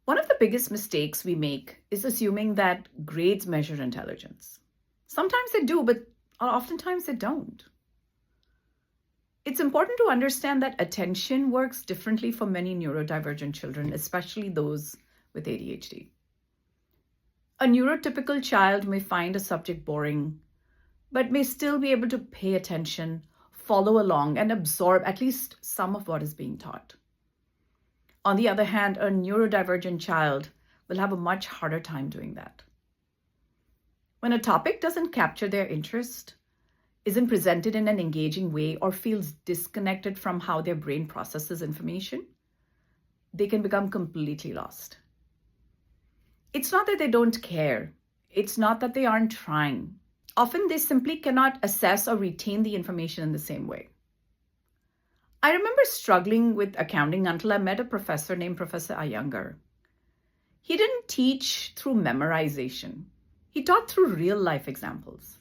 One of the biggest mistakes we make is assuming that grades measure intelligence. Sometimes they do, but oftentimes they don't. It's important to understand that attention works differently for many neurodivergent children, especially those with ADHD. A neurotypical child may find a subject boring, but may still be able to pay attention, follow along, and absorb at least some of what is being taught. On the other hand, a neurodivergent child will have a much harder time doing that. When a topic doesn't capture their interest, isn't presented in an engaging way, or feels disconnected from how their brain processes information, they can become completely lost. It's not that they don't care. It's not that they aren't trying. Often they simply cannot assess or retain the information in the same way. I remember struggling with accounting until I met a professor named Professor Iyengar. He didn't teach through memorization. He taught through real life examples.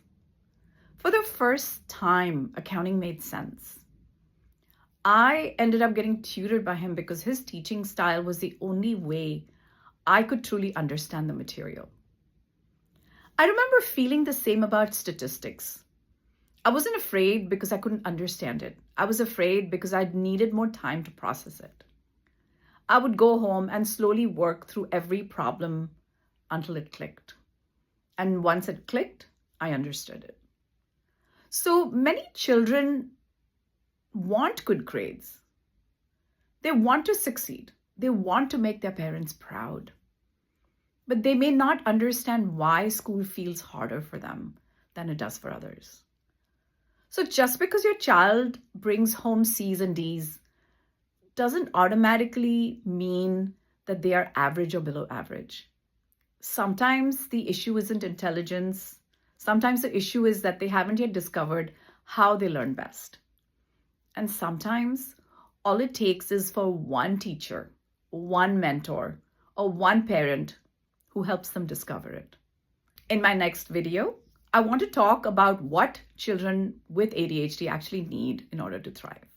For the first time, accounting made sense. I ended up getting tutored by him because his teaching style was the only way I could truly understand the material. I remember feeling the same about statistics. I wasn't afraid because I couldn't understand it. I was afraid because I needed more time to process it. I would go home and slowly work through every problem until it clicked. And once it clicked, I understood it. So many children want good grades. They want to succeed. They want to make their parents proud. But they may not understand why school feels harder for them than it does for others. So just because your child brings home C's and D's doesn't automatically mean that they are average or below average. Sometimes the issue isn't intelligence. Sometimes the issue is that they haven't yet discovered how they learn best. And sometimes all it takes is for one teacher, one mentor, or one parent who helps them discover it. In my next video, I want to talk about what children with ADHD actually need in order to thrive.